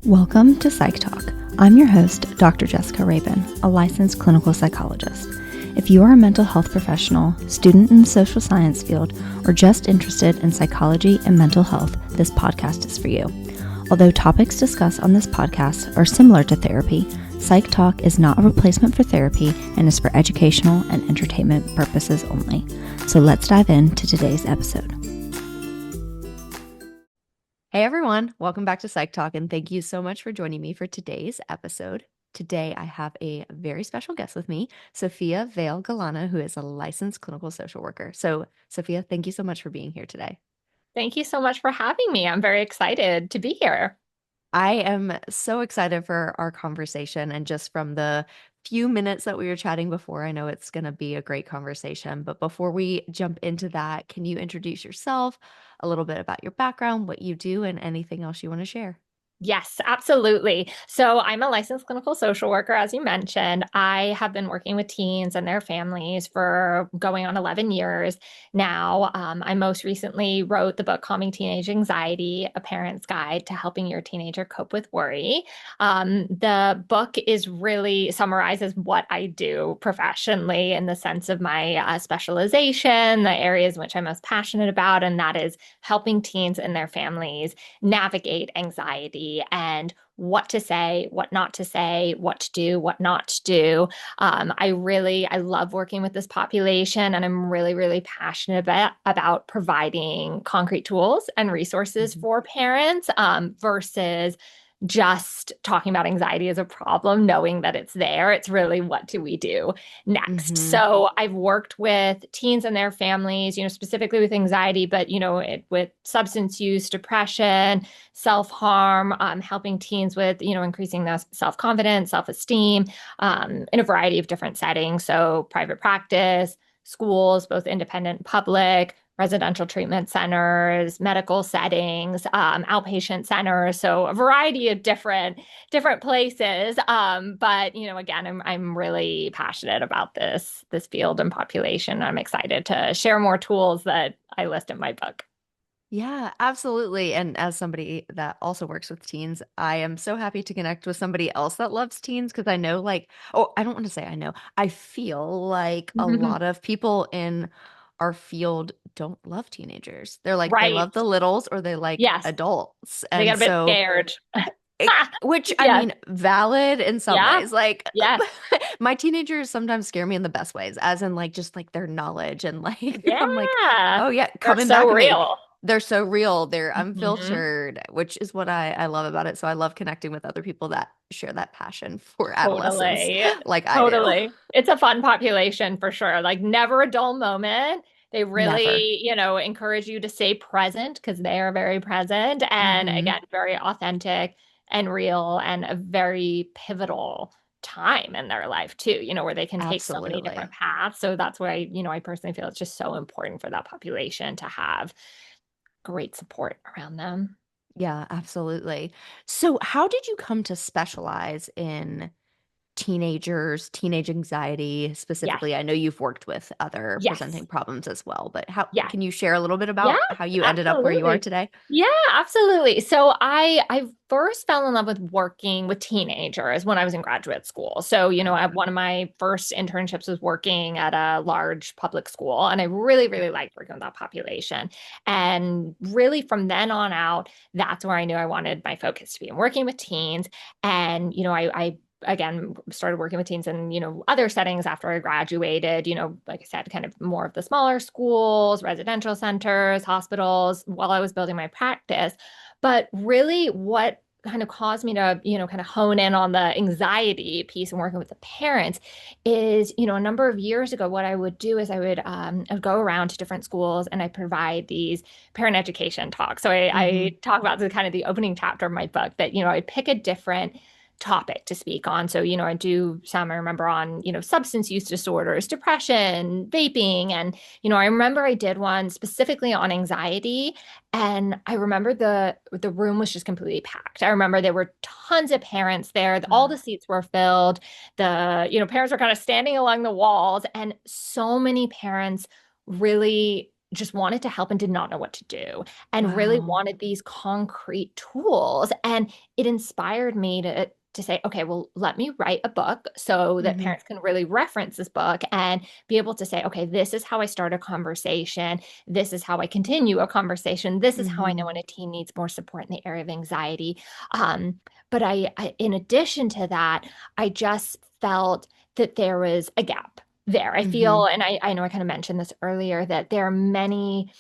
Welcome to Psych Talk. I'm your host, Dr. Jessica Rabin, a licensed clinical psychologist. If you are a mental health professional, student in the social science field, or just interested in psychology and mental health, this podcast is for you. Although topics discussed on this podcast are similar to therapy, Psych Talk is not a replacement for therapy and is for educational and entertainment purposes only. So let's dive into today's episode. Hey everyone, welcome back to Psych Talk, and thank you so much for joining me for today's episode. Today I have a very special guest with me, Sophia Vale Galano, who is a licensed clinical social worker. So Sophia, thank you so much for being here today. Thank you so much for having me. I'm very excited to be here. I am so excited for our conversation, and just from the few minutes that we were chatting before, I know it's going to be a great conversation. But before we jump into that, can you introduce yourself, a little bit about your background, what you do, and anything else you want to share? Yes, absolutely. So I'm a licensed clinical social worker, as you mentioned. I have been working with teens and their families for going on 11 years now. I most recently wrote the book Calming Teenage Anxiety, A Parent's Guide to Helping Your Teenager Cope with Worry. The book is really summarizes what I do professionally in the sense of my specialization, the areas in which I'm most passionate about, and that is helping teens and their families navigate anxiety and what to say, what not to say, what to do, what not to do. I love working with this population, and I'm really passionate about providing concrete tools and resources for parents versus just talking about anxiety as a problem, knowing that it's there. It's really, what do we do next? Mm-hmm. So I've worked with teens and their families, specifically with anxiety, but, with substance use, depression, self-harm, helping teens with, increasing their self-confidence, self-esteem, in a variety of different settings. So private practice, schools, both independent and public, residential treatment centers, medical settings, outpatient centers. So a variety of different places. But again, I'm really passionate about this field and population. I'm excited to share more tools that I list in my book. Yeah, absolutely. And as somebody that also works with teens, I am so happy to connect with somebody else that loves teens because I know, I don't want to say I know, I feel like a lot of people in our field don't love teenagers. They're like, they Right. love the littles or they like Yes. adults. They And get a bit so, scared. which I Yes. mean, valid in some Yeah. ways. Like, Yes. my teenagers sometimes scare me in the best ways, as in like just like their knowledge and like I'm like, Yeah. oh yeah, They're coming so back and real. they're so real, they're Mhm. unfiltered, which is what I love about it. So I love connecting with other people that share that passion for adolescence Totally. like I do. Totally. It's a fun population for sure. Like never a dull moment. They Never. really, encourage you to stay present because they are very present and Hmm. again, very authentic and real and a very pivotal time in their life too, where they can take so many different Absolutely. paths. So that's why, I personally feel it's just so important for that population to have great support around them. Yeah, absolutely. So how did you come to specialize in teenagers, teenage anxiety Yes. specifically? I know you've worked with other Yes. presenting problems as well, but how Yes. can you share a little bit Yeah, about how you ended up where you are absolutely. today? Yeah, absolutely. So I first fell in love with working with teenagers when I was in graduate school. So, one of my first internships was working at a large public school, and I really liked working with that population. And really from then on out, that's where I knew I wanted my focus to be in working with teens. And, I again started working with teens in other settings after I graduated, like I said, kind of more of the smaller schools, residential centers, hospitals, while I was building my practice. But really what kind of caused me to kind of hone in on the anxiety piece and working with the parents is a number of years ago what I would do is I'd go around to different schools and I provide these parent education talks. So Hmm. I talk about the kind of the opening chapter of my book that I pick a different topic to speak on. So, I do some I remember on, substance use disorders, depression, vaping. And, I remember I did one specifically on anxiety. And I remember the room was just completely packed. I remember there were tons of parents there. All the seats were filled. The parents were kind of standing along the walls. And so many parents really just wanted to help and did not know what to do, and really Wow. wanted these concrete tools. And it inspired me to say, okay, well, let me write a book so that Hmm. parents can really reference this book and be able to say, okay, this is how I start a conversation. This is how I continue a conversation. This is how I know Hmm. when a teen needs more support in the area of anxiety. But in addition to that, I just felt that there was a gap there. I feel, Hmm. and I know I kind of mentioned this earlier, that there are many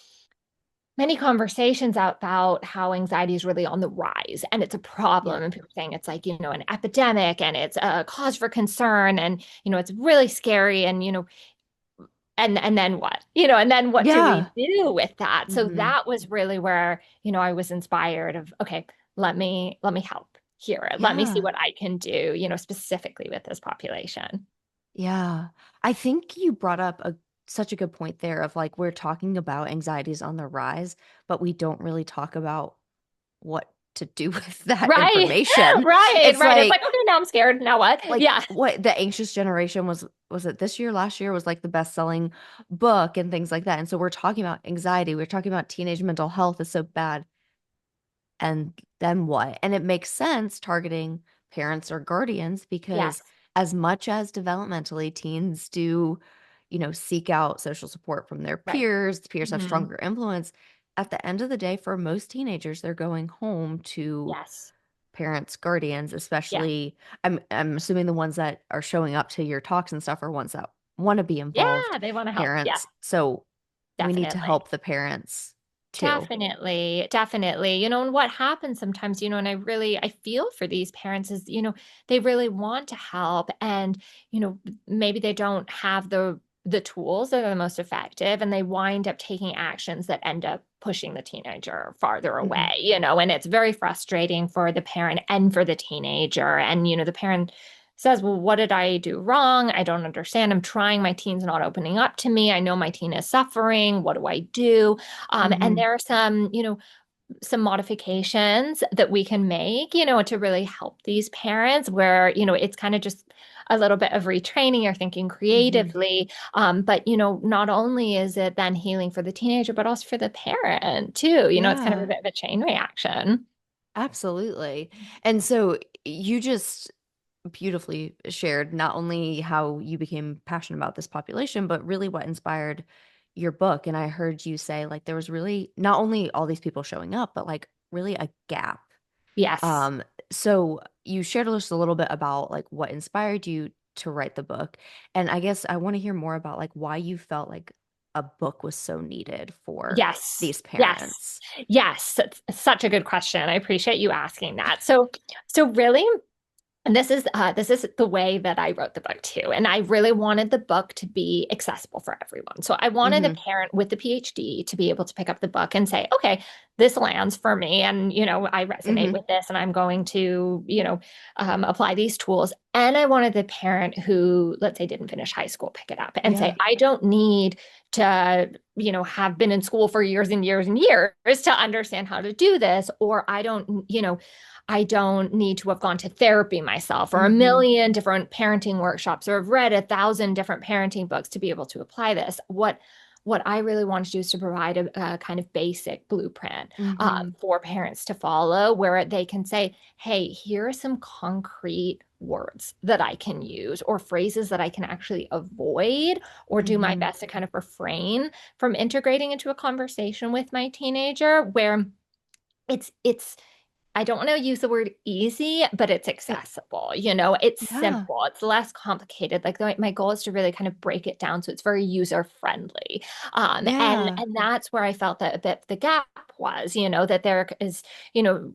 conversations about how anxiety is really on the rise and it's a Yeah. problem, and people saying it's like, an epidemic and it's a cause for concern, and it's really scary, and and then what? And then what do we Yeah. do with that? So Hmm. that was really where, I was inspired of, okay, let me help here. Let me see Yeah. what I can do, specifically with this population. Yeah. I think you brought up such a good point there of like we're talking about anxieties on the rise, but we don't really talk about what to do with that Right. information. Right. It's Right. It's like, like okay, now I'm scared. Now what? Yeah. what the anxious generation was it this year, last year was like the best-selling book and things like that. And so we're talking about anxiety, we're talking about teenage mental health is so bad. And then what? And it makes sense targeting parents or guardians because Yes. as much as developmentally teens do, seek out social support from their Right. peers, the peers have Hmm. stronger influence. At the end of the day, for most teenagers, they're going home to Yes. parents, guardians, Yeah. especially I'm assuming the ones that are showing up to your talks and stuff are ones that want to be involved, Yeah. They want to help. Yeah. parents. So we need to Definitely. help the parents too. Definitely, definitely. And what happens sometimes, and I feel for these parents is, they really want to help, and, maybe they don't have the tools that are the most effective, and they wind up taking actions that end up pushing the teenager farther Hmm. away, and it's very frustrating for the parent and for the teenager. And, the parent says, well, what did I do wrong? I don't understand. I'm trying. My teen's not opening up to me. I know my teen is suffering. What do I do? And Hmm. there are some modifications that we can make, to really help these parents where, it's kind of just a little bit of retraining or thinking Hmm. creatively. But, not only is it then healing for the teenager, but also for the parent too. It's kind of a Yeah. bit of a chain reaction. Absolutely. And so you just beautifully shared not only how you became passionate about this population, but really what inspired your book. And I heard you say like there was really not only all these people showing up, but like really a gap. Yes. Um, so you shared just a little bit about like what inspired you to write the book. And I guess I want to hear more about like why you felt like a book was so needed for Yes. these Yes. parents. Yes. It's such a good question. I appreciate you asking that. So really, and this is the way that I wrote the book too. And I really wanted the book to be accessible for everyone. So I wanted a Hmm. parent with the PhD to be able to pick up the book and say, okay, this lands for me. And, I resonate Hmm. with this, and I'm going to, apply these tools. And I wanted the parent who, let's say, didn't finish high school, pick it up and say, Yeah. I don't need to, have been in school for years and years and years to understand how to do this, or I don't need to have gone to therapy myself or a Hmm. million different parenting workshops or have read 1,000 different parenting books to be able to apply this. What I really want to do is to provide a kind of basic blueprint Hmm. for parents to follow, where they can say, hey, here are some concrete words that I can use or phrases that I can actually avoid or do my Hmm. best to kind of refrain from integrating into a conversation with my teenager, where it's I don't want to use the word easy, but it's It, accessible. It's yeah. simple. It's less complicated. Like my goal is to really kind of break it down so it's very user friendly. And Yeah. and that's where I felt that a bit the gap was, that there is, you know,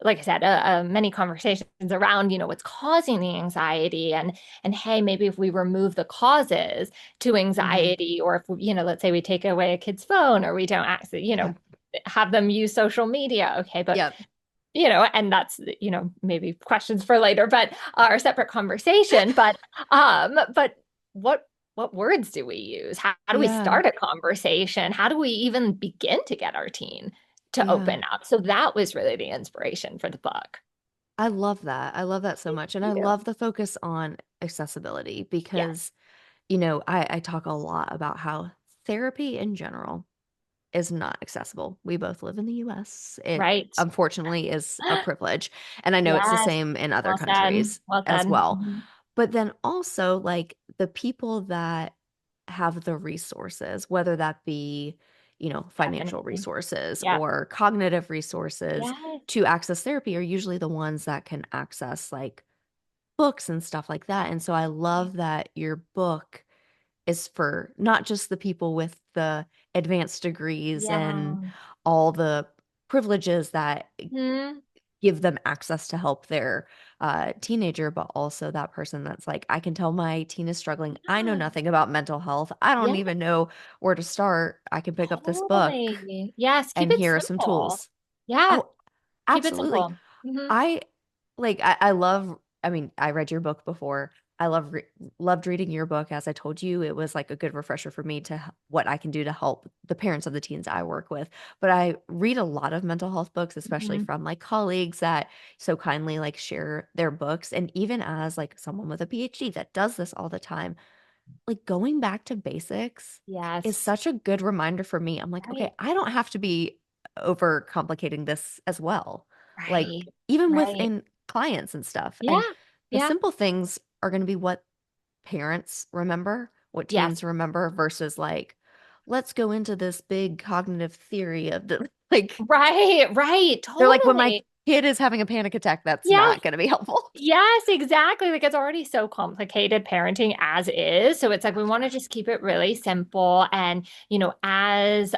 like I said, many conversations around, what's causing the anxiety, and hey, maybe if we remove the causes to Hmm. anxiety, or if let's say we take away a kid's phone, or we don't actually, Yeah. have them use social media. Okay, but Yeah. and that's, maybe questions for later, but our separate conversation. But what words do we use? How do we Yeah. start a conversation? How do we even begin to get our teen to Yeah. open up? So that was really the inspiration for the book. I love that. I love that so Thank much. And I you. love the focus on accessibility Yes. because, I talk a lot about how therapy in general. is not accessible. We both live in the US. It Right. unfortunately is a privilege. And I know it's the Yes. same in other Well said. countries Well as said. well. Mhm. But then also, like, the people that have the resources, whether that be, financial Definitely. resources Yeah. or cognitive resources Yes. to access therapy, are usually the ones that can access like books and stuff like that. And so I love that your book is for not just the people with the advanced degrees and Yeah. all the privileges that Hmm. give them access to help their teenager, but also that person that's like, I can tell my teen is struggling. I know Yeah. nothing about mental health. I don't Yeah. even know where to start. I can pick up this book Totally. Yes. Keep and it here are some simple. tools. Yeah. Oh, Keep it absolutely. simple. Hmm. I I love, I mean, I read your book before. I loved reading your book. As I told you, it was like a good refresher for me to what I can do to help the parents of the teens I work with. But I read a lot of mental health books, especially Hmm. from my colleagues that so kindly like share their books. And even as like someone with a PhD that does this all the time, like going back to basics is Yes. such a good reminder for me. I'm like, Right. okay, I don't have to be over complicating this as well. Like Right. even Right. within clients and stuff. Yeah. And the Yeah. simple things are going to be what parents remember, what Yes. teens remember versus like, let's go into this big cognitive theory of the like, Right. Right. they're like, when my Totally. kid is having a panic attack, that's Yes. not going to be helpful. Yes, exactly. Like it's already so complicated parenting as is. So it's like we want to just keep it really simple and, as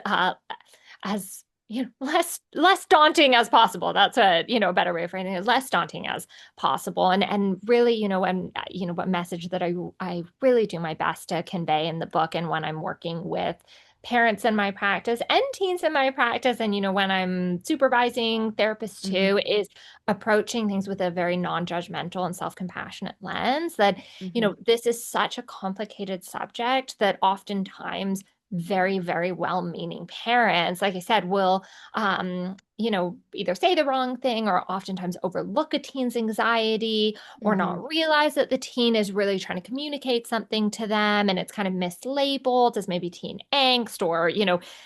less daunting as possible. That's a better way of phrasing it, less daunting as possible. And really, what message that I really do my best to convey in the book and when I'm working with parents in my practice and teens in my practice and when I'm supervising therapists Hmm. too is approaching things with a very non-judgmental and self-compassionate lens that Hmm. this is such a complicated subject that oftentimes very, very well-meaning parents, like I said, will, either say the wrong thing or oftentimes overlook a teen's anxiety or Hmm. not realize that the teen is really trying to communicate something to them and it's kind of mislabeled as maybe teen angst or,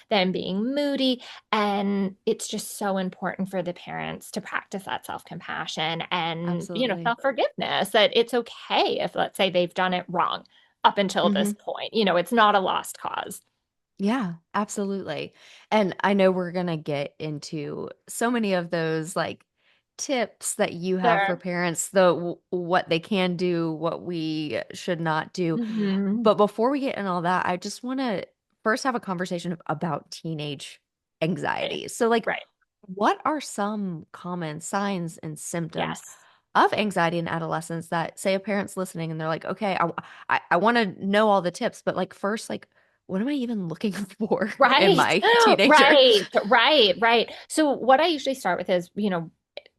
them being moody. And it's just so important for the parents to practice that self-compassion and, Absolutely. self-forgiveness that it's okay if, let's say, they've done it wrong up until Hmm. this point. It's not a lost cause. Yeah, absolutely. And I know we're going to get into so many of those like tips that you have for Sure. parents, what they can do, what we should not do. Hmm. But before we get in all that, I just want to first have a conversation about teenage Right. anxiety. So like Right. what are some common signs and symptoms Yes. of anxiety in adolescence that say a parent's listening and they're like, okay, I want to know all the tips, but like first, like, what am I even looking for in Right. my teenager? Right. Right. Right. So what I usually start with is,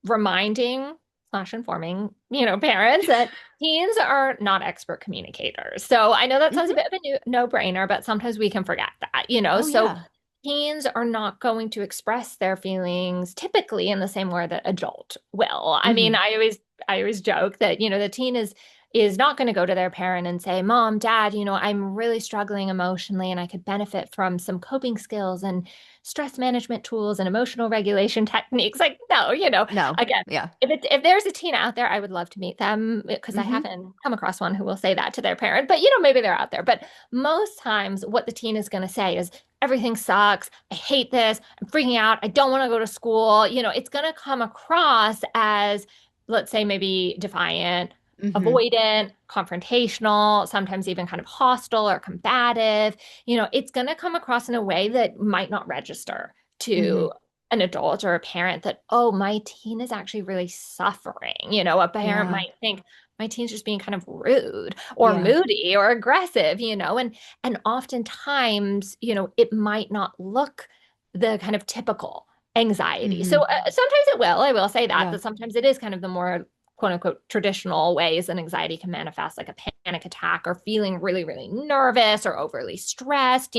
reminding slash informing, parents that teens are not expert communicators. So I know that sounds a Hmm. bit of a no-brainer, but sometimes we can forget that. Oh So yeah. teens are not going to express their feelings typically in the same way that adult will. I mean, Hmm. I always joke that, the teen is not going to go to their parent and say, "Mom, Dad, I'm really struggling emotionally and I could benefit from some coping skills and stress management tools and emotional regulation techniques." Like, no, No. again, Yeah. if there's a teen out there, I would love to meet them because I Hmm. haven't come across one who will say that to their parent, but maybe they're out there. But most times what the teen is going to say is, "Everything sucks. I hate this. I'm freaking out. I don't want to go to school." It's going to come across as, let's say, maybe defiant, Hmm. avoidant, confrontational, sometimes even kind of hostile or combative. It's going to come across in a way that might not register to Hmm. an adult or a parent that, oh, my teen is actually really suffering. A parent Yeah. might think my teen's just being kind of rude or Yeah. moody or aggressive. And oftentimes, it might not look the kind of typical anxiety. So Hmm. sometimes it will. I will say that, Yeah. that sometimes it is kind of the more quote unquote traditional ways that anxiety can manifest, like a panic attack or feeling really, really nervous or overly stressed.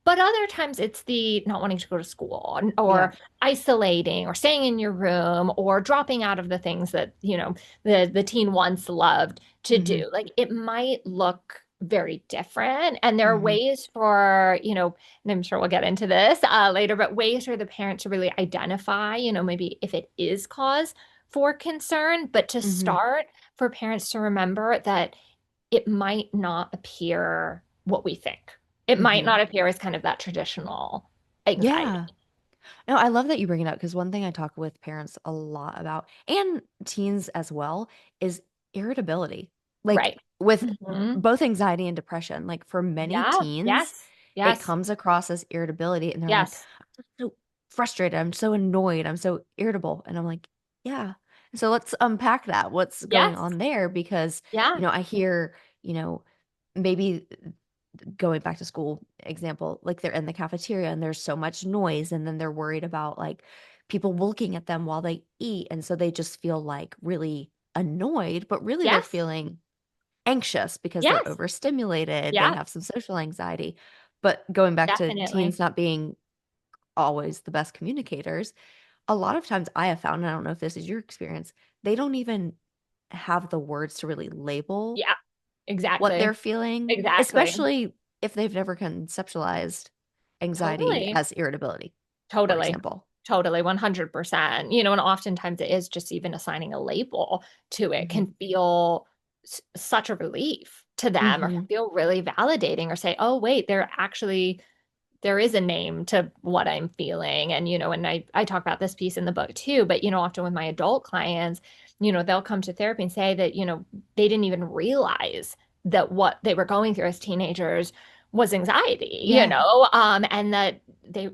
But other times it's the not wanting to go to school Yeah. or isolating or staying in your room or dropping out of the things that, the teen once loved to Hmm. do. Like it might look very different. And there are Hmm. ways for, and I'm sure we'll get into this later, but ways for the parent to really identify, maybe if it is cause for concern, but to Hmm. start for parents to remember that it might not appear what we think. It might Hmm. not appear as kind of that traditional anxiety. Yeah. No, I love that you bring it up because one thing I talk with parents a lot about, and teens as well, is irritability. Like Right. with Hmm. both anxiety and depression, like for many Yeah. teens, Yes. it Yes. comes across as irritability and they're like, Yes. I'm just so frustrated, I'm so annoyed, I'm so irritable. And I'm like, yeah. So let's unpack that. What's going Yes. on there? Because, Yeah. I hear, maybe going back to school example, like they're in the cafeteria and there's so much noise and then they're worried about like people looking at them while they eat and so they just feel like really annoyed, but really they're Yes. feeling anxious because they're Yes. overstimulated, they Yeah. have some social anxiety. But going back to Definitely. teens not being always the best communicators, a lot of times I have found, and I don't know if this is your experience, they don't even have the words to really label Yeah. what Exactly. they're feeling, Exactly. especially if they've never conceptualized anxiety Totally. as irritability, for Totally. example. Totally. 100%. And oftentimes it is just even assigning a label to it Mhm. can feel such a relief to them or can Mhm. feel really validating or say, oh, wait, there is a name to what I'm feeling. And, and I talk about this piece in the book too, but, often with my adult clients, they'll come to therapy and say that, they didn't even realize that what they were going through as teenagers was anxiety, Yeah. and that they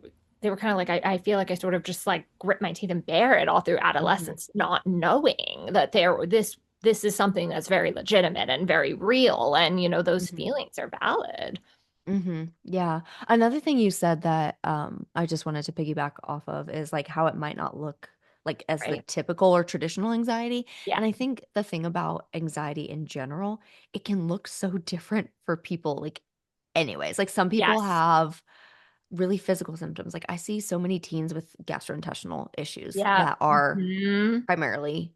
were kind of like, I feel like I sort of just like grit my teeth and bear it all through Mhm. adolescence, not knowing that this is something that's very legitimate and very real. And, those Mhm. feelings are valid. Yeah. Another thing you said that I just wanted to piggyback off of is like how it might not look like as the Right. typical or traditional anxiety. Yeah. And I think the thing about anxiety in general, it can look so different for people. Like, anyways, like some people Yes. have really physical symptoms. Like I see so many teens with gastrointestinal issues Yeah. that are Hmm. primarily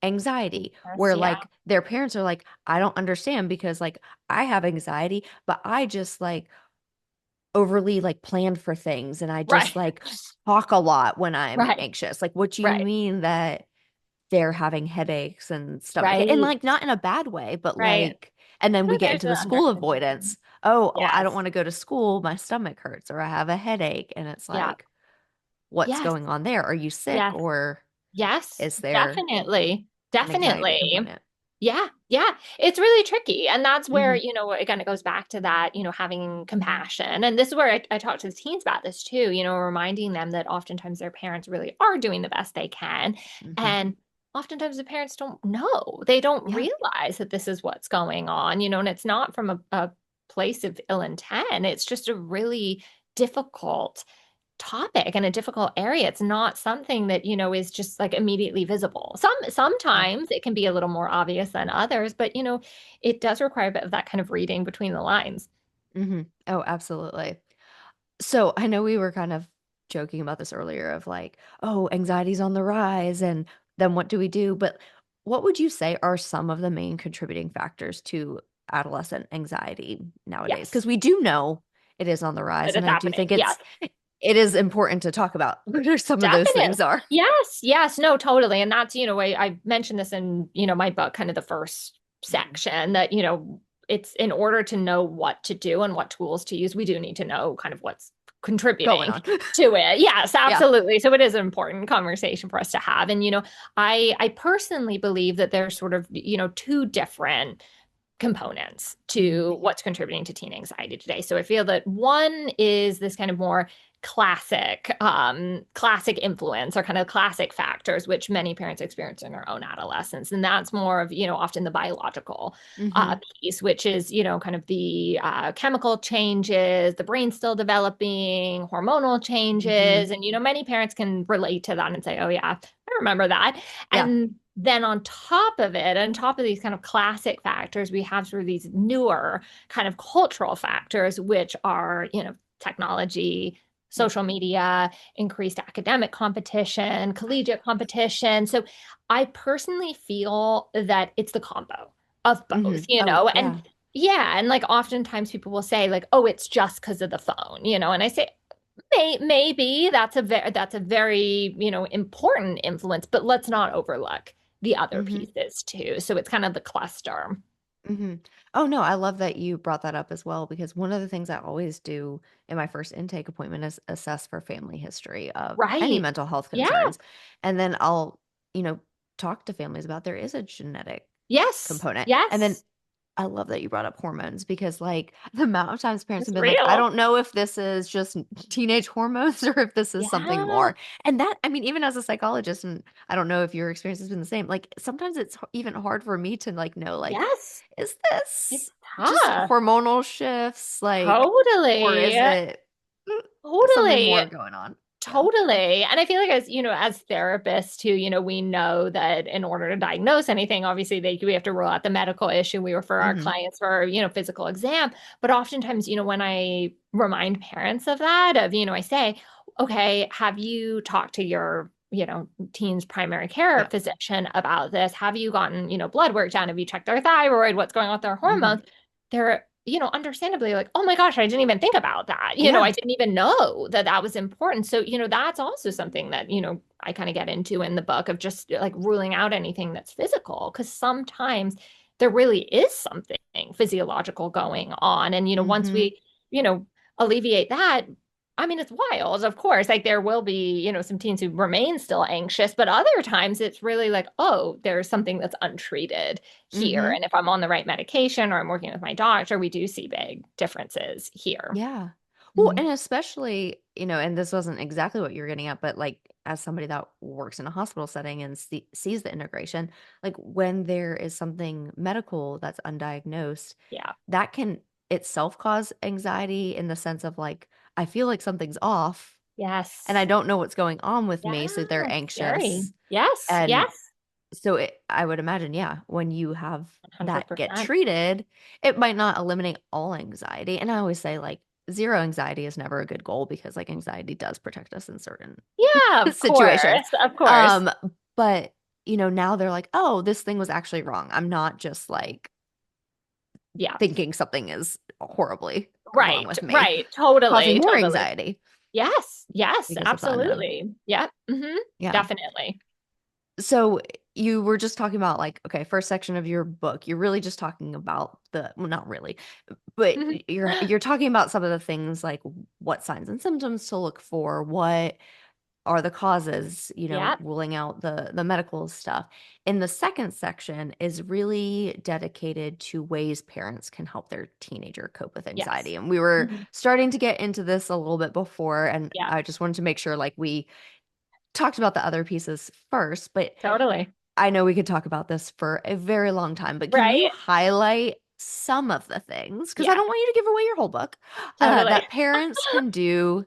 anxiety, Yes. where Yeah. like their parents are like, I don't understand because like I have anxiety, but I just like overly like planned for things and I Right. just like talk a lot when I'm Right. anxious. Like, what do you Right. mean that they're having headaches and stomach and Right. like not in a bad way, but Right. like, and then we No, get there's into an the school underpinning. avoidance. Oh, well, I don't Yes. want to go to school. My stomach hurts or I have a headache. And it's Yeah. like, what's Yes. going on there? Are you sick Yes. or Yes. is there Definitely. an anxiety Definitely. component? Yeah, yeah. It's really tricky. And that's where, Hmm. again, it goes back to that, having compassion. And this is where I talk to the teens about this too, reminding them that oftentimes their parents really are doing the best they can. Hmm. And oftentimes the parents don't know, they don't Yeah. realize that this is what's going on, and it's not from a place of ill intent. It's just a really difficult topic and a difficult area. It's not something that, is just like immediately visible. Yeah. Sometimes it can be a little more obvious than others, but it does require a bit of that kind of reading between the lines. Hmm. Oh, absolutely. So I know we were kind of joking about this earlier of like, oh, anxiety's on the rise, and then what do we do? But what would you say are some of the main contributing factors to adolescent anxiety nowadays? Yes, Because we do know it is on the that rise, is and I do happening. think Yes, it is important to talk about what are some of those definitely. things are. Yes, yes, no, totally. And that's, I mentioned this in, my book, kind of the first Mhm. section that, it's in order to know what to do and what tools to use, we do need to know kind of what's Going contributing on. to it. Yes, Yeah. absolutely. So it is an important conversation for us to have. And, I personally believe that there's sort of, two different components Hmm. to what's contributing to teen anxiety today. So I feel that one is this kind of more classic influence or kind of classic factors which many parents experience in their own adolescence, and that's more of often the biological Hmm. piece, which is kind of the chemical changes, the brain still developing, hormonal Hmm. changes, and many parents can relate to that and say, oh yeah, I remember that. Yeah. And then on top of it, on top of these kind of classic factors, we have sort of these newer kind of cultural factors, which are, technology, social media, increased academic competition, collegiate competition. So I personally feel that it's the combo of both, Hmm. Oh, and yeah. Yeah, and like oftentimes people will say like, "Oh, it's just because of the phone," and I say, maybe that's a very, important influence, but let's not overlook the other Mm-hmm. pieces too. So it's kind of the cluster. Mm-hmm. Oh no, I love that you brought that up as well because one of the things I always do in my first intake appointment is assess for family history of any Right. mental health Yeah. concerns. And then I'll, talk to families about there is a genetic Yes. component. And then Yes. I love that you brought up hormones because, like, the amount of times parents It's have been like, I real. don't know if this is just teenage hormones or if this is something Yeah. more. And that, I mean, even as a psychologist, and I don't know if your experience has been the same, like, sometimes it's even hard for me to, like, know, like, Yes. is It's this just tough. hormonal shifts, like, or Totally. is it something Totally. more going on? Yeah. Totally. And I feel like as therapists too, we know that in order to diagnose anything, obviously we have to rule out the medical issue. We refer our Hmm. clients for, physical exam. But oftentimes, when I remind parents of that, I say, okay, have you talked to your, teen's primary care Yep. physician about this? Have you gotten, blood work done? Have you checked their thyroid? What's going on with their Hmm. hormones? They're understandably like, oh my gosh, I didn't even think about that. I Yeah. didn't even know that that was important. So, that's also something that, I kind of get into in the book of just like ruling out anything that's physical, because sometimes there really is something physiological going on. And, once Hmm. we, you know, alleviate that, I mean, it's wild, of course. Like there will be, some teens who remain still anxious, but other times it's really like, oh, there's something that's untreated here. Hmm. And if I'm on the right medication or I'm working with my doctor, we do see big differences here. Yeah. Well, Mhm. and especially, and this wasn't exactly what you're getting at, but like as somebody that works in a hospital setting and sees the integration, like when there is something medical that's undiagnosed, Yeah. that can itself cause anxiety in the sense of like, I feel like something's off and I Yes. don't know what's going on with me. So they're Yeah. Scary. anxious. Yes. And Yes. so I would imagine, yeah, when you have that get 100%. treated, it might not eliminate all anxiety. And I always say, like, zero anxiety is never a good goal because, like, anxiety does protect us in certain Yeah, of situations. course. Of course. Um, but, now they're like, oh, this thing was actually wrong. I'm not just like Yeah. thinking something is horribly wrong Right. with me, Right. causing Totally. more Totally. anxiety Yes. Yes. because of the unknown. Absolutely. Yeah. Yeah. Definitely. So you were just talking about like, okay, first section of your book, you're really just talking about well, not really, but Mhm. you're talking about some of the things like what signs and symptoms to look for, what are the causes, Yeah. ruling out the medical stuff. In the second section is really dedicated to ways parents can help their teenager cope with Yes. anxiety. And we were Mhm. starting to get into this a little bit before, and Yeah. I just wanted to make sure like we talked about the other pieces first, but Totally. I know we could talk about this for a very long time, but can you Right. highlight some of the things? Because I Yeah. don't want you to give away your whole book, Totally. that parents can do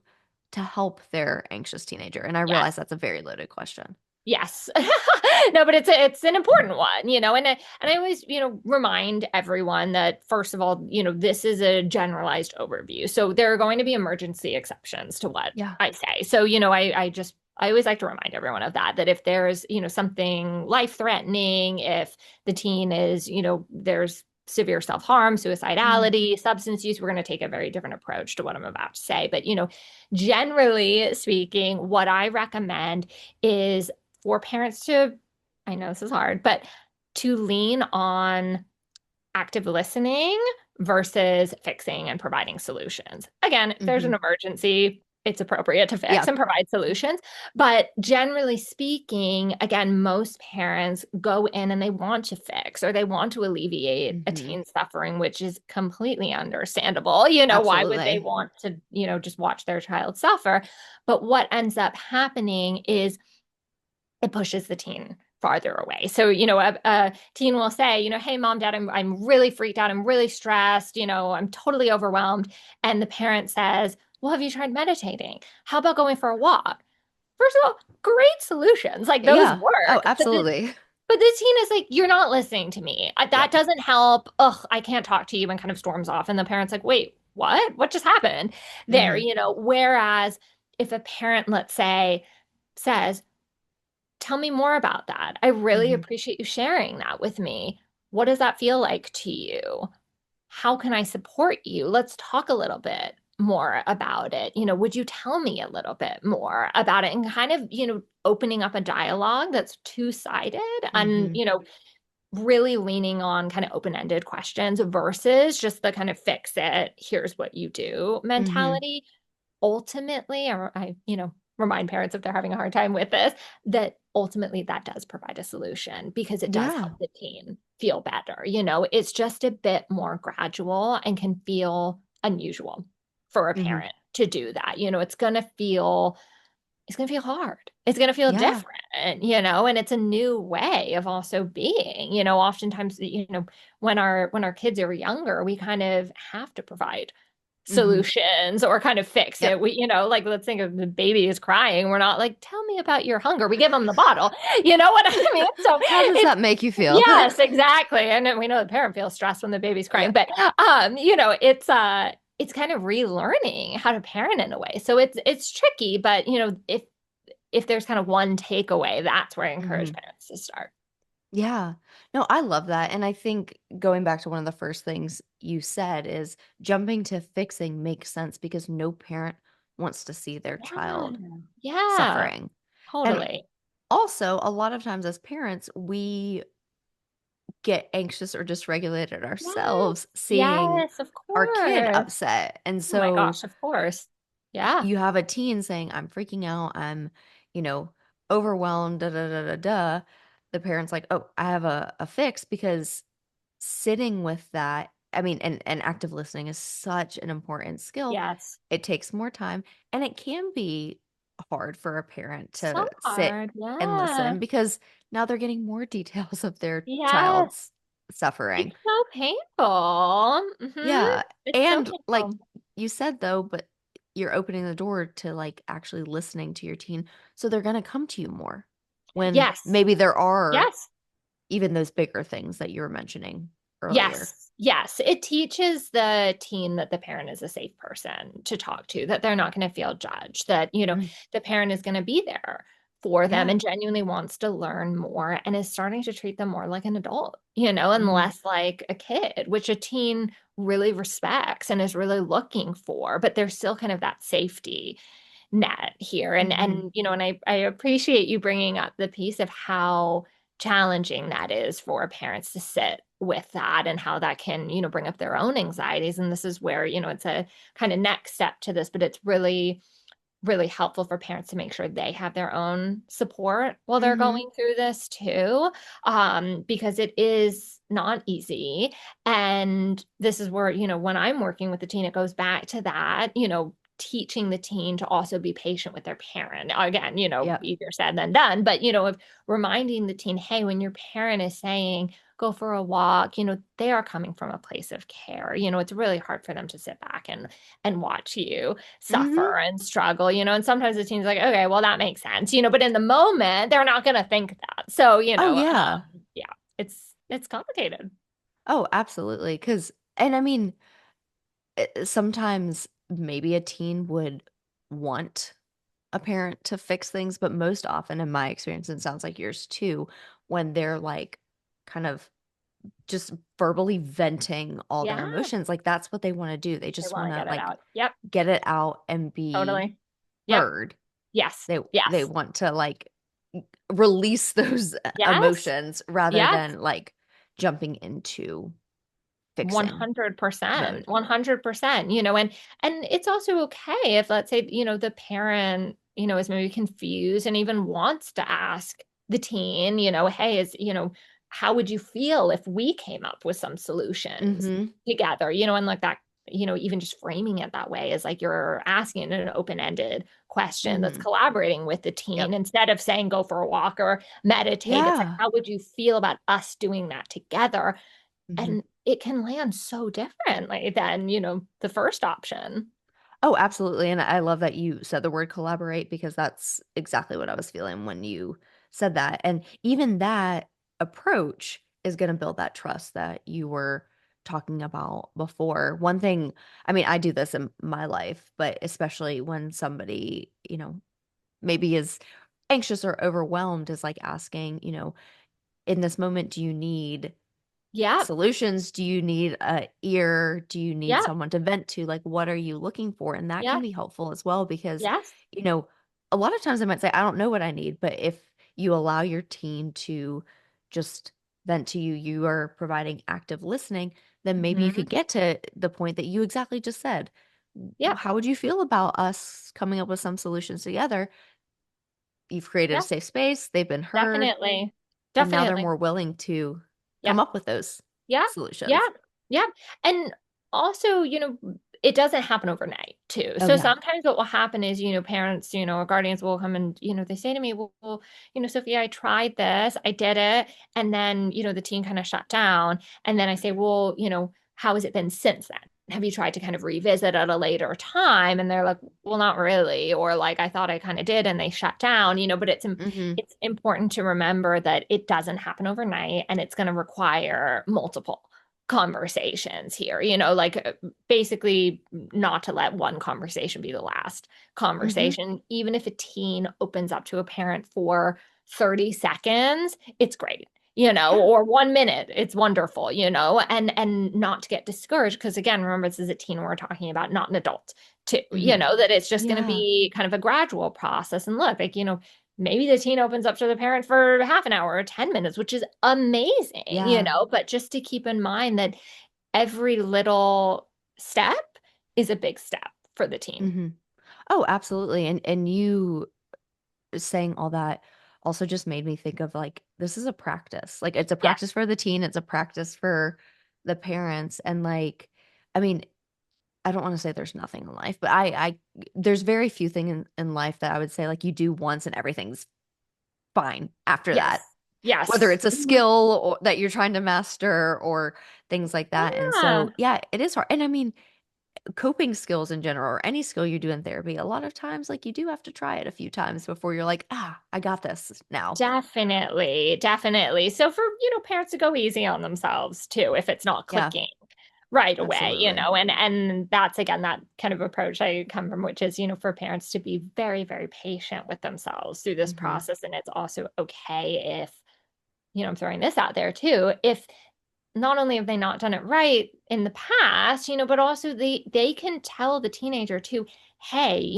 to help their anxious teenager. And I realize Yes. that's a very loaded question. Yes. No, but it's an important one, and I always, remind everyone that first of all, this is a generalized overview. So there are going to be emergency exceptions to what Yeah. I say. So, I always like to remind everyone of that if there's, something life-threatening, if the teen is, there's severe self-harm, Mhm. suicidality, substance use, we're going to take a very different approach to what I'm about to say. But, generally speaking, what I recommend is for parents to, I know this is hard, but to lean on active listening versus fixing and providing solutions. Again, if there's an Mhm. emergency, it's appropriate to fix Yeah. and provide solutions. But generally speaking, again, most parents go in and they want to fix or they want to alleviate a Mhm. teen's suffering, which is completely understandable. Why would they Absolutely. want to, just watch their child suffer? But what ends up happening is it pushes the teen farther away. So, a teen will say, hey, mom, dad, I'm really freaked out. I'm really stressed. I'm totally overwhelmed. And the parent says, well, have you tried meditating? How about going for a walk? First of all, great solutions. Like those Yeah. Oh, work. absolutely. But the teen is like, you're not listening to me. That Yep. doesn't help. Ugh, I can't talk to you, and kind of storms off. And the parent's like, wait, what? What just happened there? Mhm. Whereas if a parent, let's say, says, tell me more about that. I really Mhm. appreciate you sharing that with me. What does that feel like to you? how can I support you? Let's talk a little bit more about it. Would you tell me a little bit more about it? And kind of, opening up a dialogue that's two-sided and, Mhm. really leaning on kind of open-ended questions versus just the kind of fix it, here's what you do Mhm. mentality. Ultimately, I remind parents if they're having a hard time with this, that ultimately that does provide a solution because it does help Yeah. the teen feel better. It's just a bit more gradual and can feel unusual for a Mhm. parent to do that. It's going to feel hard. It's going to feel Yeah. different, and it's a new way of also being. Oftentimes, when our kids are younger, we kind of have to provide Mhm. solutions or kind of fix it. Yep. Like let's think of the baby is crying. We're not like, tell me about your hunger. We give them the bottle. You know what I mean? So How does it's that make you feel? yes, exactly. And then we know the parent feels stressed when the baby's crying. Yeah. But it's kind of relearning how to parent in a way. So it's tricky, but if there's kind of one takeaway, that's where I encourage Mhm. parents to start. Yeah. No, I love that. And I think going back to one of the first things you said is jumping to fixing makes sense because no parent wants to see their Yeah. child Yeah, suffering. And totally. also, a lot of times as parents, we get anxious or dysregulated Yes. ourselves seeing Yes, of our kid course. upset. And Oh my so gosh, of course. Yeah. you have a teen saying, I'm freaking out, I'm, you know, overwhelmed, da da da da da. The parent's like, oh, I have a fix because sitting with that, I mean, and active listening is such an important skill. Yes. It takes more time and it can be hard for a parent So to sit hard. and Yeah. listen because now they're getting more details of their Yes. child's suffering. It's so painful. Yeah. It's so And like painful. you said though, but you're opening the door to like actually listening to your teen. So they're going to come to you more when Yes. maybe there are Yes. even those bigger things that you were mentioning earlier. Yes, yes. It teaches the teen that the parent is a safe person to talk to, that they're not going to feel judged, that, Mm, the parent is going to be there for them yeah. and genuinely wants to learn more and is starting to treat them more like an adult, and Hmm. less like a kid, which a teen really respects and is really looking for, but there's still kind of that safety net here. And Hmm. I appreciate you bringing up the piece of how challenging that is for parents to sit with that and how that can, bring up their own anxieties. And this is where, it's a kind of next step to this, but it's really really helpful for parents to make sure they have their own support while they're Hmm. going through this too, because it is not easy. And this is where, when I'm working with the teen, it goes back to that, teaching the teen to also be patient with their parent. Again, Yep. easier said than done, but, of reminding the teen, hey, when your parent is saying, go for a walk, they are coming from a place of care. It's really hard for them to sit back and watch you Hmm. suffer and struggle, and sometimes the teen's like, okay, well, that makes sense, but in the moment, they're not going to think that. So, Oh, yeah. yeah, it's complicated. Oh, absolutely. And I mean, sometimes maybe a teen would want a parent to fix things, but most often, in my experience, and it sounds like yours too, when they're like kind of just verbally venting all their Yeah, emotions, like that's what they want to do. They they just want want to to get it like out. Yep, get it out and be totally. Yep. heard. Yes. They Yes. want to like release those Yes. emotions rather Yes. than like jumping into fixing 100%. them. 100%, and it's also okay if, let's say, the parent, is maybe confused and even wants to ask the teen, hey, how would you feel if we came up with some solutions Mhm. together, and like that, even just framing it that way is like you're asking an open-ended question that's Mhm. collaborating with the teen Yep. instead of saying go for a walk or meditate. It's like, Yeah. how would you feel about us doing that together? Mhm. And it can land so differently than, the first option. Oh, absolutely, and I love that you said the word collaborate because that's exactly what I was feeling when you said that, and even that approach is gonna build that trust that you were talking about before. One thing I mean, I do this in my life, but especially when somebody, maybe is anxious or overwhelmed is like asking, in this moment, do you need Yep. solutions? Do you need a ear? Do you need Yep. someone to vent to? Like, what are you looking for? And that can Yep. be helpful as well because, Yes. you know, a lot of times I might say, I don't know what I need, but if you allow your teen to just vent to you, you are providing active listening, then maybe you Hmm. could get to the point that you exactly just said. Yep. How would you feel about us coming up with some solutions together? You've created a Yep. safe space, they've been heard, Definitely. and now they're Definitely. more willing to come Yep. up with those Yeah, yeah, solutions. yeah. And also, it doesn't happen overnight too. Oh, So yeah. sometimes what will happen is, parents, or guardians will come and, they say to me, well, Sophia, I tried this, I did it. And then, the teen kind of shut down. And then I say, well, how has it been since then? Have you tried to kind of revisit at a later time? And they're like, well, not really. Or like, I thought I kind of did, and they shut down, but Hmm. it's important to remember that it doesn't happen overnight and it's going to require multiple conversations here, like basically not to let one conversation be the last Hmm. conversation. Even if a teen opens up to a parent for 30 seconds, it's great. Yeah. Or 1 minute, it's wonderful, and not to get discouraged because again, remember this is a teen we're talking about, not an adult too, Hmm. that it's just going to Yeah. be kind of a gradual process. And look, like, maybe the teen opens up to the parent for half an hour or 10 minutes, which is amazing, Yeah. but just to keep in mind that every little step is a big step for the teen. Hmm. Oh, absolutely. And you saying all that also just made me think of like this is a practice. Like it's a Yes. practice for the teen, it's a practice for the parents. And like, I mean, I don't want to say there's nothing in life, but I there's very few things in life that I would say like you do once and everything's fine after Yes. that. Whether Yes. it's a skill or that you're trying to master or things like that. And Yeah. so, yeah, it is hard. And I mean, coping skills in general or any skill you do in therapy, a lot of times, like you do have to try it a few times before you're like, I got this now. Definitely. Definitely. So for, parents to go easy on themselves too, if it's not Yeah, clicking right away, absolutely. and that's again that kind of approach I come from, which is, for parents to be very, very patient with themselves through this Hmm. process. And it's also okay if, I'm throwing this out there too, if not only have they not done it right in the past, but also they can tell the teenager too, hey,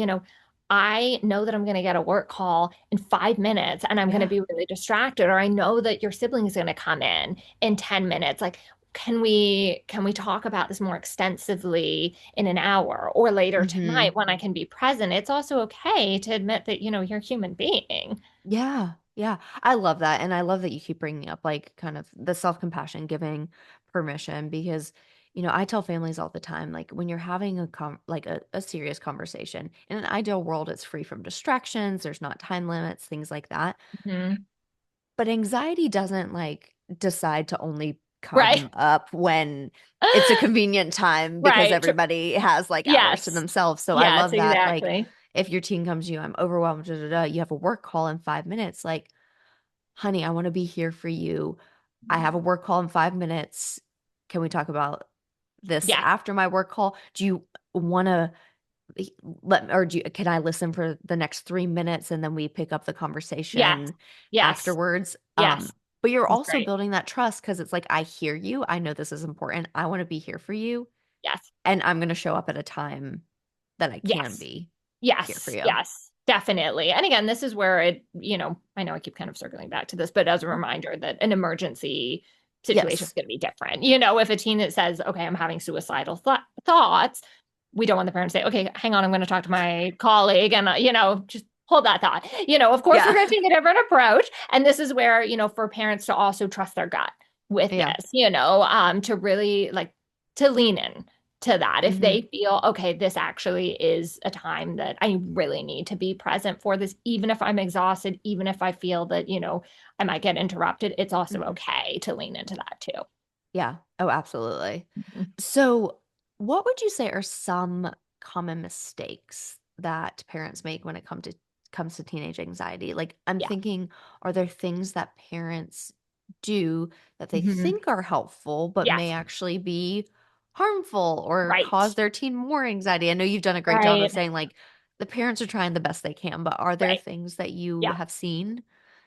I know that I'm going to get a work call in 5 minutes and I'm going to Yeah. be really distracted, or I know that your sibling is going to come in 10 minutes. Like, can we talk about this more extensively in an hour or later Hmm. tonight when I can be present? It's also okay to admit that, you're a human being. Yeah. Yeah. I love that. And I love that you keep bringing up like kind of the self compassion, giving permission because, I tell families all the time, like when you're having like a serious conversation in an ideal world, it's free from distractions. There's not time limits, things like that. Mhm. But anxiety doesn't like decide to only Right. come up when it's a convenient time because Right. everybody has like hours to Yes. themselves. So I Yes, love that. Like exactly. if your teen comes to you, I'm overwhelmed, da, da, da, you have a work call in 5 minutes, like, honey, I want to be here for you. I have a work call in 5 minutes. Can we talk about this Yes. after my work call? Do you want to let or can I listen for the next 3 minutes and then we pick up the Yes. conversation Yes. afterwards? Yes. But you're That's also great. building that trust because it's like I hear you. I know this is important. I want to be here for you, Yes. and I'm going to show up at a time that I can Yes. be here for Yes. you. Yes. Definitely. And again, this is where I know I keep kind of circling back to this, but as a reminder that an emergency situation is Yes. going to be different. If a teen that says, okay, I'm having suicidal thoughts, we don't want the parents to say, okay, hang on, I'm going to talk to my colleague and, just hold that thought. Of course, we're Yeah. going to take a different approach. And this is where, for parents to also trust their gut with Yeah. this, to really like to lean in to that. If Hmm. they feel, okay, this actually is a time that I really need to be present for this, even if I'm exhausted, even if I feel that, I might get interrupted, it's also Hmm. okay to lean into that too. Yeah. Oh, absolutely. Mhm. So, what would you say are some common mistakes that parents make when it comes to teenage anxiety? Like, I'm Yeah. thinking, are there things that parents do that they Mhm. think are helpful but may Yes. actually be harmful or Right. cause their teen more anxiety? I know you've done a great job of Right. saying like the parents are trying the best they can, but are there Right. things that you Yeah. have seen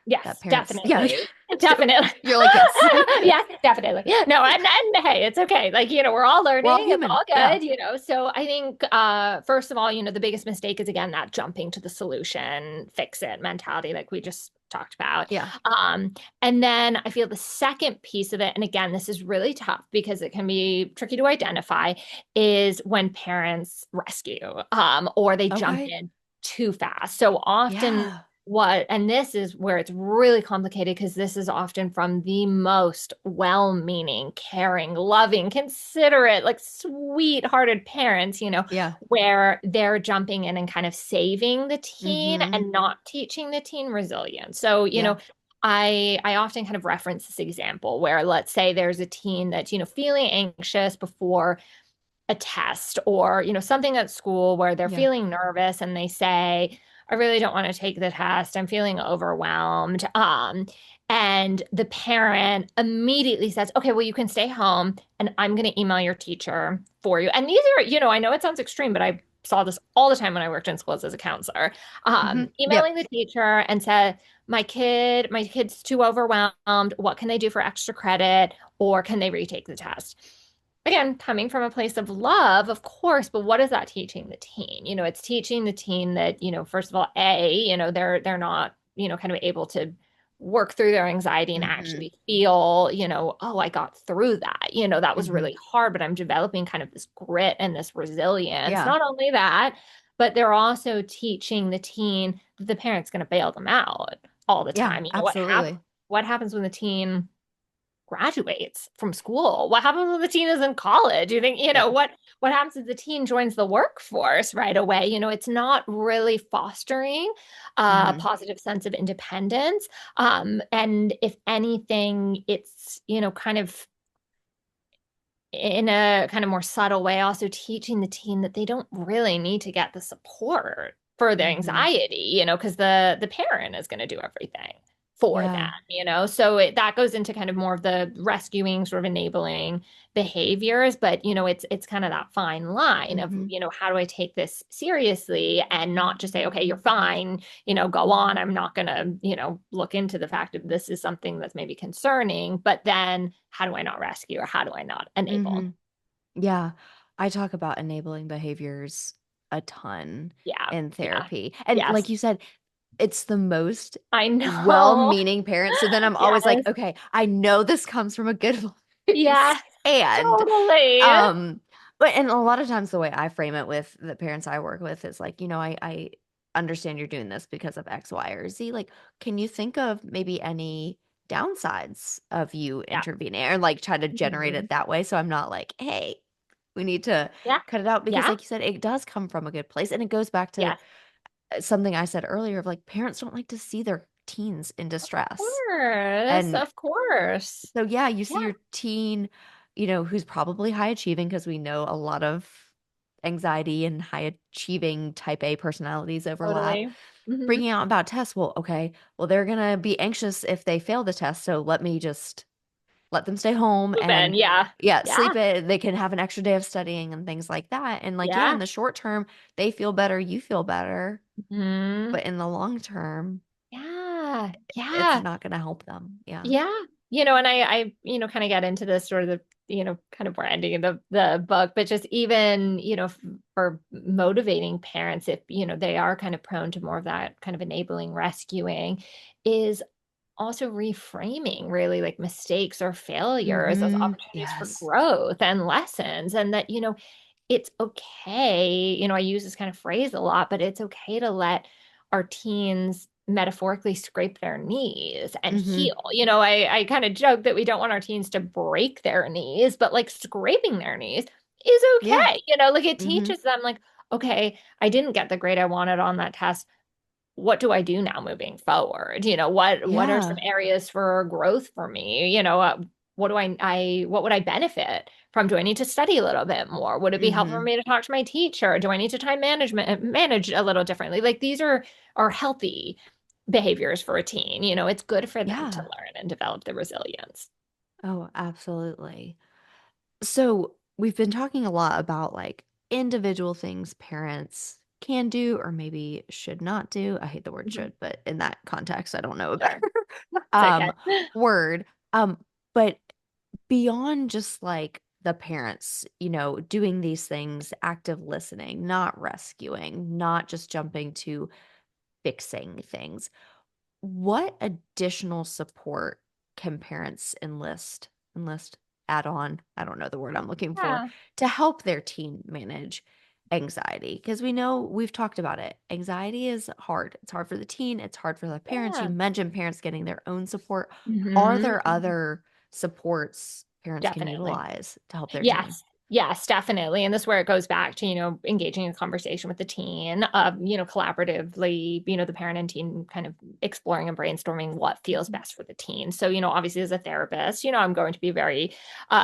that Yes, parents, yeah, definitely. Definitely. You're like, yes. Yes, definitely. No, and hey, it's okay. Like, we're all learning. We're all It's human. all Yeah. good. So I think first of all, the biggest mistake is again that jumping to the solution, fix it mentality like we just talked about. Yeah. And then I feel the second piece of it, and again, this is really tough because it can be tricky to identify, is when parents rescue or they jump Okay. in too fast. So often Yeah. and this is where it's really complicated because this is often from the most well-meaning, caring, loving, considerate, like sweet-hearted parents, Yeah. where they're jumping in and kind of saving the teen Mm-hmm. and not teaching the teen resilience. So, Yeah. I often kind of reference this example where let's say there's a teen that's, feeling anxious before a test or, something at school where they're Yeah. feeling nervous and they say, I really don't want to take the test. I'm feeling overwhelmed. And the parent immediately says, okay, well, you can stay home and I'm going to email your teacher for you. And these are, I know it sounds extreme, but I saw this all the time when I worked in schools as a counselor. Mm-hmm. Emailing Yep. the teacher and said, my kid's too overwhelmed. What can they do for extra credit? Or can they retake the test? Again, coming from a place of love, of course, but what is that teaching the teen? It's teaching the teen that, first of all, they're not, kind of able to work through their anxiety and Mm-hmm. actually feel, oh, I got through that. That was Mm-hmm. really hard, but I'm developing kind of this grit and this resilience. Yeah. Not only that, but they're also teaching the teen that the parent's going to bail them out all the Yeah. time. Absolutely. What happens when the teen graduates from school? What happens when the teen is in college? You think, Yeah. what happens if the teen joins the workforce right away? It's not really fostering a Mm-hmm. positive sense of independence. And if anything, it's, kind of in a kind of more subtle way, also teaching the teen that they don't really need to get the support for their Mm-hmm. anxiety, because the parent is going to do everything for Yeah. them. So that goes into kind of more of the rescuing, sort of enabling behaviors, but it's kind of that fine line of, Mm-hmm. how do I take this seriously and not just say, okay, you're fine, go on. I'm not going to, look into the fact that this is something that's maybe concerning, but then how do I not rescue or how do I not enable? Mm-hmm. Yeah. I talk about enabling behaviors a ton Yeah. in Yeah. therapy. And like Yes. you said, it's the most I know. well-meaning parents. So then I'm always like, Yes. okay, I know this comes from a good place. Yes. And Totally. um but and a lot of times the way I frame it with the parents I work with is like, I understand you're doing this because of X, Y, or Z. Like, can you think of maybe any downsides of you Yeah. intervening or like try to generate Mhm. it that way? So I'm not like, hey, we need to Yeah. cut it out because Yeah. like you said, it does come from a good place. And it goes back to Yes. something I said earlier of like parents don't like to see their teens in Of distress. course. And Of course. so yeah, you see Yeah. your teen, who's probably high achieving because we know a lot of anxiety and high achieving type A personalities overlap. Totally. Hmm. Bringing out about tests, well, okay, well, they're gonna be anxious if they fail the test, so let me just let them stay home Ben. and Yeah. yeah, Yeah. sleep it. They can have an extra day of studying and things like that. And like, yeah, in Yeah. the short term, they feel better, you feel better, Hmm. but in the long term, Yeah. it's Yeah. not gonna help them. Yeah. Yeah. And I, kind of get into this sort of the, kind of we're ending the book, but just even, for motivating parents, if, they are kind of prone to more of that kind of enabling rescuing, is also reframing really like mistakes or failures as Mm-hmm. opportunities for Yes. growth and lessons. And that, it's okay. I use this kind of phrase a lot, but it's okay to let our teens metaphorically scrape their knees and Mm-hmm. heal. I kind of joke that we don't want our teens to break their knees, but like scraping their knees is Yeah. okay. Like it Mm-hmm. teaches them like, okay, I didn't get the grade I wanted on that test. What do I do now moving forward? What are some Yeah. areas for growth for me? What do what would I benefit from? Do I need to study a little bit more? Would it be helpful for Mm-hmm. me to talk to my teacher? Do I need to time manage a little differently? Like these are healthy behaviors for a teen. It's good for them to Yeah. learn and develop the resilience. Oh, absolutely. So we've been talking a lot about like individual things parents can do or maybe should not do. I hate the word Mhm. should, but in that context, I don't know about. Sure. It's okay. Um, word. But beyond just like the parents, doing these things, active listening, not rescuing, not just jumping to fixing things, what additional support can parents enlist, add on, I don't know the word I'm looking for, Yeah. to help their teen manage anxiety? Because we know we've talked about it. Anxiety is hard. It's hard for the teen, it's hard for the parents. You Yeah. mentioned parents getting their own support. Are Hmm. there other supports parents can Definitely. utilize to help their teen? Yes. Yes, definitely. And this is where it goes back to, engaging in conversation with the teen, collaboratively, the parent and teen kind of exploring and brainstorming what feels Mhm. best for the teen. So, obviously as a therapist, I'm going to be very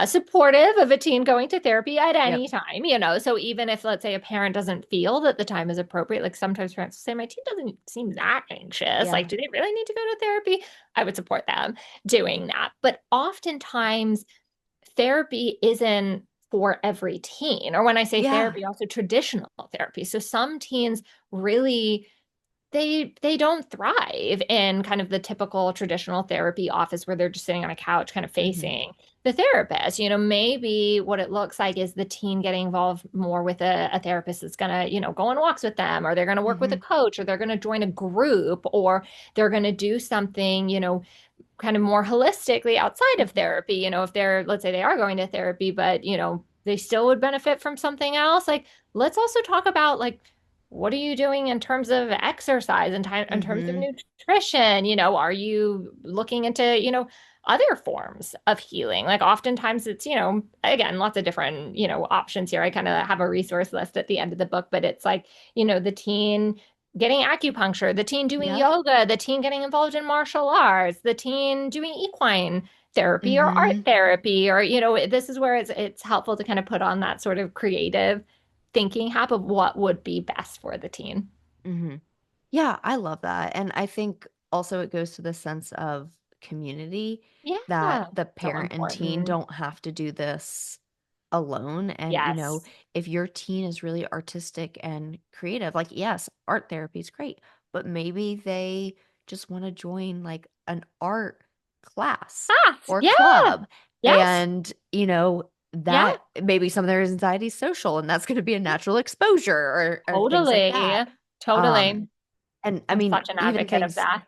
supportive of a teen going to therapy at Yep. any time, so even if, let's say, a parent doesn't feel that the time is appropriate, like sometimes parents say, my teen doesn't seem that anxious. Like, Yeah. do they really need to go to therapy? I would support them doing that. But oftentimes, therapy isn't for every teen. Or when I say Yeah. therapy, also traditional therapy. So some teens really they don't thrive in kind of the typical traditional therapy office where they're just sitting on a couch kind of Hmm. facing the therapist. Maybe what it looks like is the teen getting involved more with a therapist that's going to, go on walks with them, or they're going to work with a Hmm. coach, or they're going to join a group, or they're going to do something, kind of more holistically outside of Hmm. therapy. If they're, let's say they are going to therapy, but, they still would benefit from something else. Like, let's also talk about, like, what are you doing in terms of exercise and time in terms of Hmm. nutrition? Are you looking into, other forms of healing? Like oftentimes it's, again, lots of different, options here. I kind of have a resource list at the end of the book, but it's like, the teen getting acupuncture, the teen doing Yep. yoga, the teen getting involved in martial arts, the teen doing equine therapy or art Hmm. therapy, or, this is where it's helpful to kind of put on that sort of creative thinking cap of what would be best for the teen. Hmm. Yeah, I love that. And I think also it goes to the sense of community, that Yeah, the so parent and teen important. don't have to do this alone. And, Yes. if your teen is really artistic and creative, like, yes, art therapy is great, but maybe they just want to join like an art class Ah, or yeah. club. Yes. And, Yeah, that maybe some of their anxiety is social, and that's going to be a natural exposure, or things like totally. that. Totally. Um, and I I'm mean, such an even advocate of things that.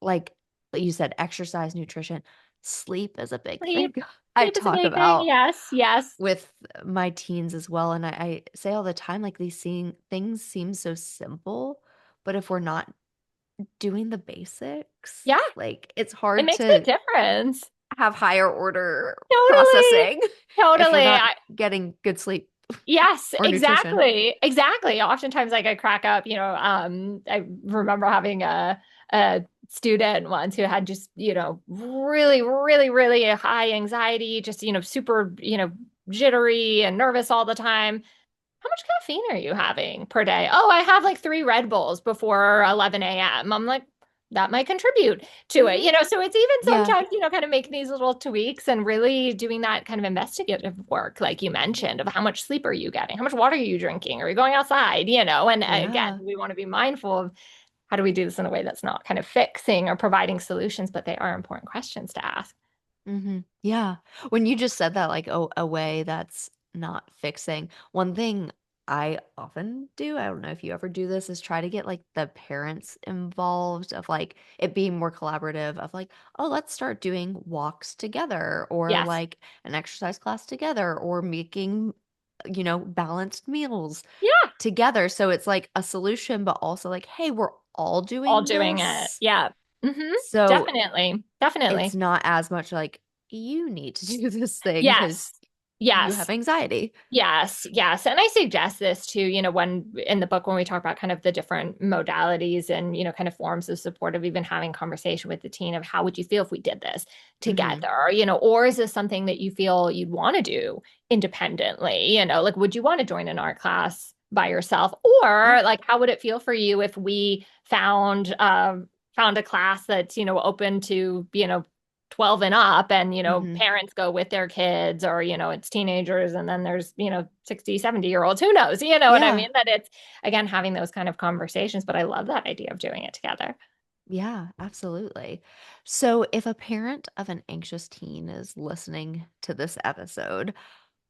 like you said, exercise, nutrition, sleep is a big thing Sleep. I Sleep is a talk big thing. about Yes. Yes. with my teens as well. And I say all the time, like, things seem so simple, but if we're not doing the basics, Yeah. like, it's It hard makes a to difference. have higher order Totally. processing if we're Totally. not getting good sleep Yes, or nutrition. exactly. Exactly. Oftentimes I could crack up, I remember having a student once who had just, really, really, really high anxiety, just, super, jittery and nervous all the time. How much caffeine are you having per day? Oh, I have like 3 Red Bulls before 11 a.m. I'm like, that might contribute to it, Hmm. So it's even Yeah. sometimes, kind of making these little tweaks and really doing that kind of investigative work, like you mentioned, of how much sleep are you getting? How much water are you drinking? Are you going outside? And again, Yeah. we want to be mindful of how do we do this in a way that's not kind of fixing or providing solutions, but they are important questions to ask. Hmm. Yeah. When you just said that, like, a way that's not fixing, one thing I often do, I don't know if you ever do this, is try to get like the parents involved, of like it being more collaborative, of like, oh, let's start doing walks together, or Yes. like an exercise class together, or making, balanced meals Yeah. together. So it's like a solution, but also like, hey, we're all All doing doing it. this. Yeah. So Definitely. it's Definitely. not as much like, you need to do this thing because Yes. you Yes. have anxiety. Yes, yes. And I suggest this too, when in the book, when we talk about kind of the different modalities and, kind of forms of support, of even having conversation with the teen of how would you feel if we did this Hmm. together, or is this something that you feel you'd want to do independently? Like, would you want to join an art class by yourself? Yeah. Or like, how would it feel for you if we found a class that's, open to, 12 and up, and Hmm. parents go with their kids, or it's teenagers, and then there's 60, 70 year olds, who knows, you know what I Yeah. mean, that it's again having those kind of conversations. But I love that idea of doing it together. Yeah, absolutely. So, if a parent of an anxious teen is listening to this episode,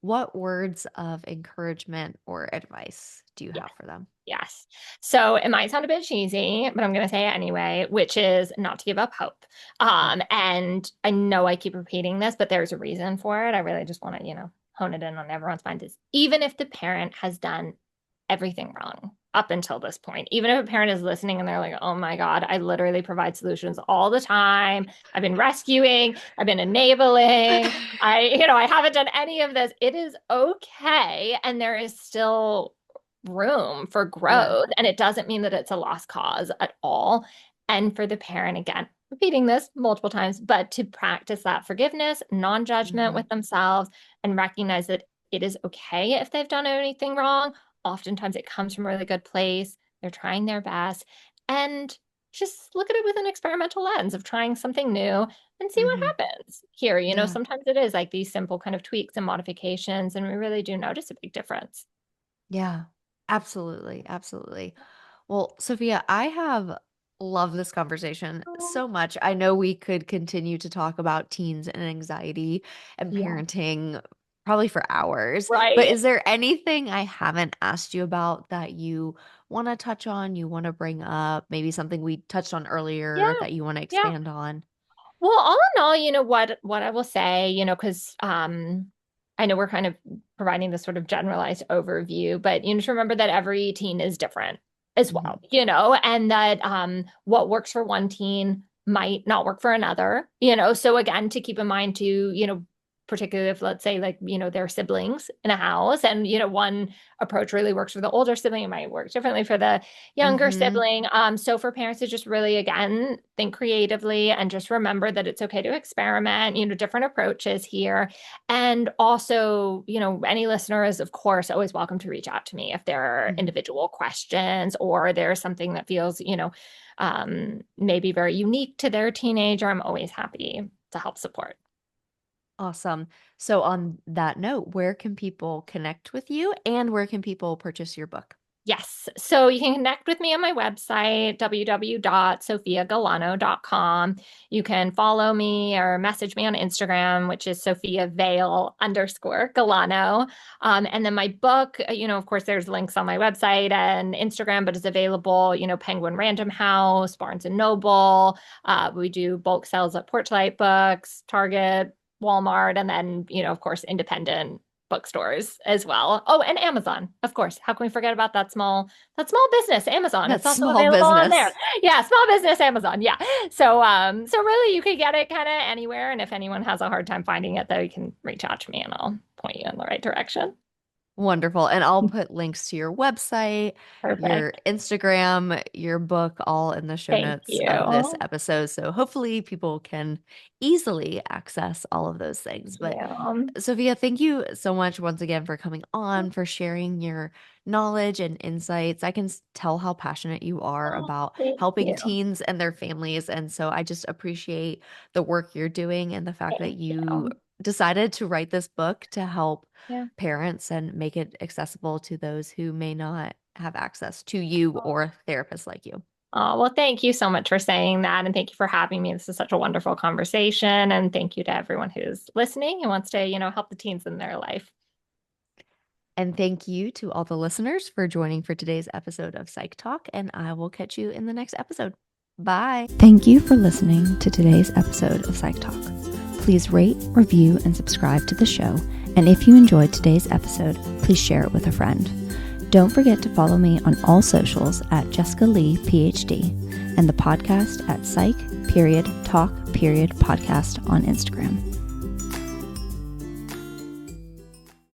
what words of encouragement or advice do you Yeah. have for them? Yes. So it might sound a bit cheesy, but I'm going to say it anyway, which is not to give up hope. Yeah. And I know I keep repeating this, but there's a reason for it. I really just want to, hone it in on everyone's mind is even if the parent has done everything wrong up until this point, even if a parent is listening and they're like, oh my God, I literally provide solutions all the time. I've been rescuing, I've been enabling. I haven't done any of this. It is okay. And there is still room for Yeah. growth. And it doesn't mean that it's a lost cause at all. And for the parent, again, repeating this multiple times, but to practice that forgiveness, non-judgment Hmm. with themselves, and recognize that it is okay if they've done anything wrong. Oftentimes it comes from a really good place. They're trying their best. And just look at it with an experimental lens of trying something new and see what Hmm. happens here. Yeah. Sometimes it is like these simple kind of tweaks and modifications, and we really do notice a big difference. Yeah. Absolutely. Absolutely. Well, Sophia, I have loved this conversation Oh, so much. I know we could continue to talk about teens and anxiety and yeah. parenting probably for hours, but Right. is there anything I haven't asked you about that you want to touch on, you want to bring up, maybe something we touched on earlier Yeah. that you want to Yeah. expand on? Well, all in all, what I will say, because I know we're kind of providing this sort of generalized overview, but you need to remember that every teen is different as Hmm. well, and that what works for one teen might not work for another, So again, to keep in mind too, particularly if let's say like, there are siblings in a house and, one approach really works for the older sibling, it might work differently for the younger Hmm. sibling. So for parents to just really, again, think creatively and just remember that it's okay to experiment, different approaches here. And also, any listener is, of course, always welcome to reach out to me if there are Hmm. individual questions or there's something that feels, maybe very unique to their teenager. I'm always happy to help support. Awesome. So, on that note, where can people connect with you and where can people purchase your book? Yes. So you can connect with me on my website, www.sophiagalano.com. You can follow me or message me on Instagram, which is Sophia Vale _Galano. And then my book, of course, there's links on my website and Instagram, but it's available, Penguin Random House, Barnes and Noble. We do bulk sales at Porchlight Books, Target, Walmart, and then, of course, independent bookstores as well. Oh, and Amazon, of course. How can we forget about that small business, Amazon? It's That's also small available on there. business. Yeah, small business Amazon. Yeah. So really you could get it kind of anywhere. And if anyone has a hard time finding it, though, you can reach out to me and I'll point you in the right direction. Wonderful. And I'll put links to your website, your Perfect. Instagram, your book, all in the show Thank notes of this you. episode. So hopefully people can easily access all of those things. Thank But you. Sophia, thank you so much once again for coming on, for sharing your knowledge and insights. I can tell how passionate you are Oh, about thank helping you. teens and their families. And so I just appreciate the work you're doing and the fact that Thank you you. decided to write this book to help Yeah. parents and make it accessible to those who may not have access to you or therapists like you. Oh, well, thank you so much for saying that. And thank you for having me. This is such a wonderful conversation. And thank you to everyone who's listening and wants to, help the teens in their life. And thank you to all the listeners for joining for today's episode of Psych Talk. And I will catch you in the next episode. Bye. Thank you for listening to today's episode of Psych Talk. Please rate, review, and subscribe to the show. And if you enjoyed today's episode, please share it with a friend. Don't forget to follow me on all socials at Jessica Lee, PhD, and the podcast at Psych Talk Podcast on Instagram.